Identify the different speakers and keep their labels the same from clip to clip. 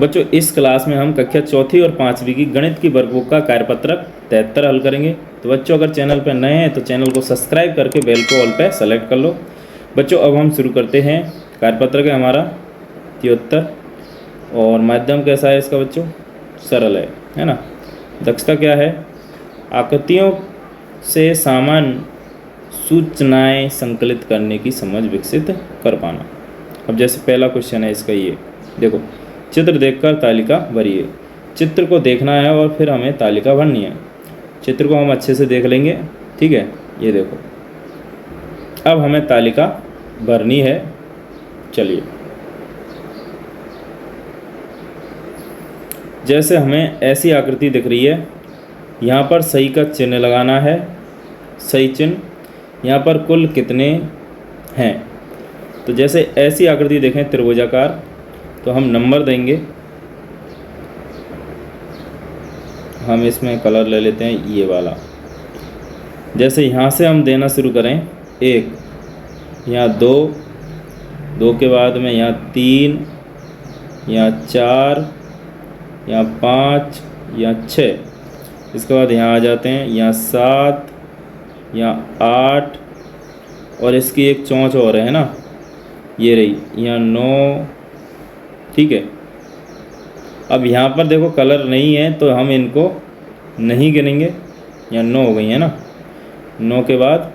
Speaker 1: बच्चों इस क्लास में हम कक्षा चौथी और पाँचवीं की गणित की वर्कबुक का कार्यपत्रक 73 हल करेंगे। तो बच्चों अगर चैनल पर नए हैं तो चैनल को सब्सक्राइब करके बेल को ऑल पे सेलेक्ट कर लो। बच्चों अब हम शुरू करते हैं। कार्यपत्रक है हमारा 73 और माध्यम कैसा है इसका बच्चों? सरल है ना। दक्षता क्या है? आकृतियों से सामान्य सूचनाएं संकलित करने की समझ विकसित कर पाना। अब जैसे पहला क्वेश्चन है इसका, ये देखो, चित्र देखकर तालिका भरिए। चित्र को देखना है और फिर हमें तालिका भरनी है। चित्र को हम अच्छे से देख लेंगे, ठीक है। ये देखो, अब हमें तालिका भरनी है। चलिए, जैसे हमें ऐसी आकृति दिख रही है, यहाँ पर सही का चिन्ह लगाना है, सही चिन्ह। यहाँ पर कुल कितने हैं? तो जैसे ऐसी आकृति देखें त्रिभुजाकार, तो हम नंबर देंगे। हम इसमें कलर ले लेते हैं ये वाला। जैसे यहाँ से हम देना शुरू करें, 1, यहाँ 2, 2 के बाद में यहाँ 3, यहाँ 4, यहाँ 5, यहाँ 6, इसके बाद यहाँ आ जाते हैं, यहाँ 7, यहाँ 8 और इसकी एक चौंच और है ना, ये रही, यहाँ 9, ठीक है। अब यहाँ पर देखो कलर नहीं है तो हम इनको नहीं गिनेंगे। यहाँ 9 हो गई है ना। 9 के बाद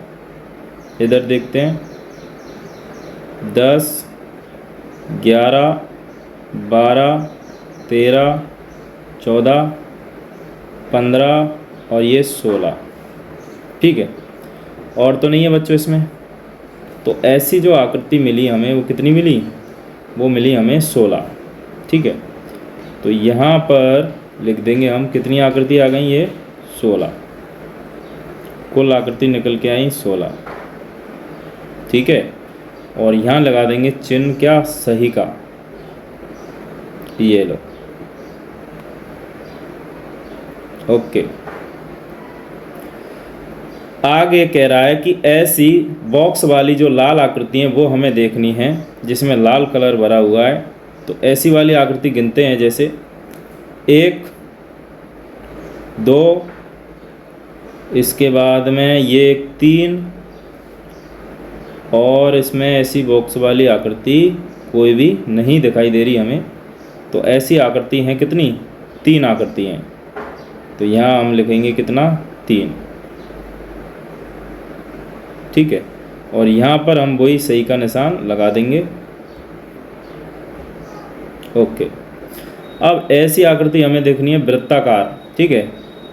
Speaker 1: इधर देखते हैं, 10, 11, 12, 13, 14, 15 और ये 16, ठीक है। और तो नहीं है बच्चों इसमें। तो ऐसी जो आकृति मिली हमें, वो कितनी मिली? वो मिली हमें 16, ठीक है। तो यहाँ पर लिख देंगे हम, कितनी आकृति आ गई? ये 16, कुल आकृति निकल के आई 16, ठीक है। और यहाँ लगा देंगे चिन्ह, क्या? सही का। ये लो, ओके। आगे कह रहा है कि ऐसी बॉक्स वाली जो लाल आकृति है वो हमें देखनी है, जिसमें लाल कलर भरा हुआ है। तो ऐसी वाली आकृति गिनते हैं, जैसे 1, 2, इसके बाद में ये 3 और इसमें ऐसी बॉक्स वाली आकृति कोई भी नहीं दिखाई दे रही हमें। तो ऐसी आकृति हैं कितनी? 3 आकृति हैं। तो यहाँ हम लिखेंगे कितना? 3, ठीक है। और यहाँ पर हम वही सही का निशान लगा देंगे, ओके। अब ऐसी आकृति हमें देखनी है वृत्ताकार, ठीक है।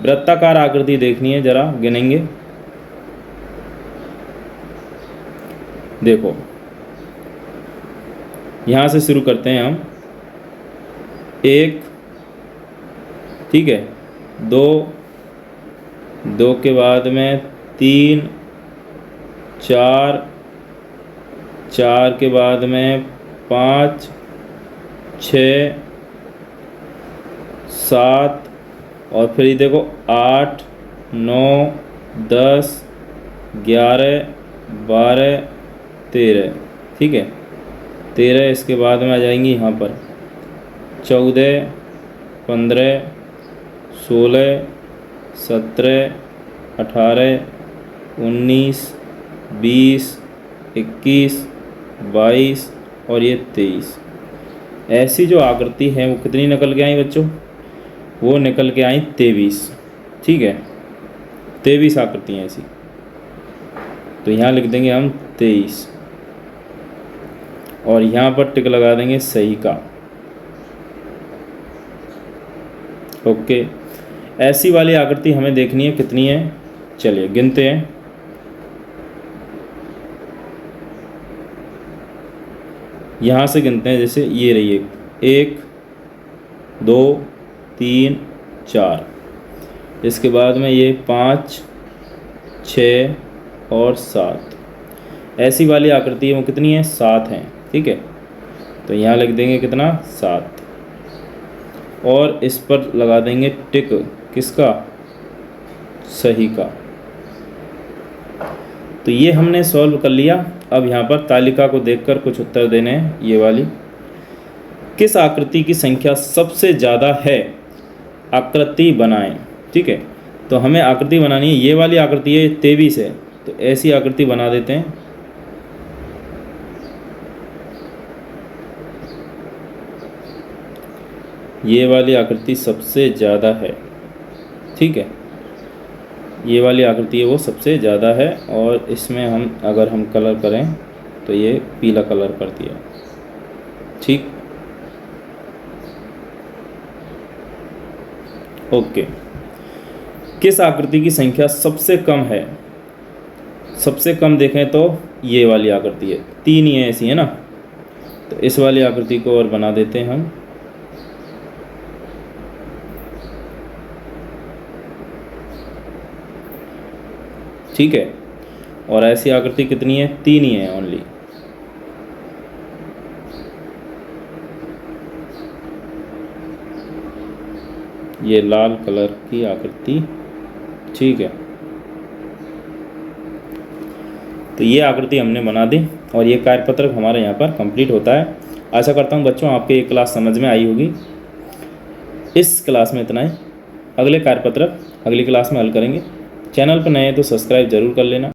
Speaker 1: वृत्ताकार आकृति देखनी है, जरा गिनेंगे। देखो, यहाँ से शुरू करते हैं हम। 1, ठीक है, 2, 2 के बाद में 3, 4, 4 के बाद में 5, 6, 7 और फिर ये देखो 8, 9, 10, 11, 12, 13, ठीक है। 13 इसके बाद में आ जाएंगी यहाँ पर 14, 15, 16, 17, 18, 19, 20, 21, 22 और ये 23। ऐसी जो आकृति है वो कितनी निकल के आई बच्चों? वो निकल के आई 23, ठीक है। 23 आकृति हैं ऐसी। तो यहाँ लिख देंगे हम 23 और यहाँ पर टिक लगा देंगे सही का, ओके। ऐसी वाली आकृति हमें देखनी है, कितनी है? चलिए गिनते हैं। यहाँ से गिनते हैं, जैसे ये रही 1, 2, 3, 4, इसके बाद में ये 5, 6 और 7। ऐसी वाली आकृति है वो कितनी है? 7 हैं, ठीक है। तो यहाँ लिख देंगे कितना? 7 और इस पर लगा देंगे टिक, किसका? सही का। तो ये हमने सॉल्व कर लिया। अब यहाँ पर तालिका को देखकर कुछ उत्तर देने हैं। ये वाली किस आकृति की संख्या सबसे ज़्यादा है, आकृति बनाएं। ठीक है, तो हमें आकृति बनानी है। ये वाली आकृति है 23 है, तो ऐसी आकृति बना देते हैं। ये वाली आकृति सबसे ज़्यादा है। ठीक है, ये वाली आकृति है वो सबसे ज़्यादा है, और इसमें अगर हम कलर करें तो ये पीला कलर कर दिया। ठीक, ओके। किस आकृति की संख्या सबसे कम है? सबसे कम देखें तो ये वाली आकृति है, 3 ही है, ऐसी है ना। तो इस वाली आकृति को और बना देते हैं हम। ठीक है, और ऐसी आकृति कितनी है? 3 ही है ओनली। ये लाल कलर की आकृति। ठीक है, तो ये आकृति हमने बना दी और ये कार्यपत्रक हमारे यहाँ पर कंप्लीट होता है। आशा करता हूँ बच्चों आपके ये क्लास समझ में आई होगी। इस क्लास में इतना ही। अगले कार्यपत्रक अगली क्लास में हल करेंगे। चैनल पर नए हैं तो सब्सक्राइब जरूर कर लेना।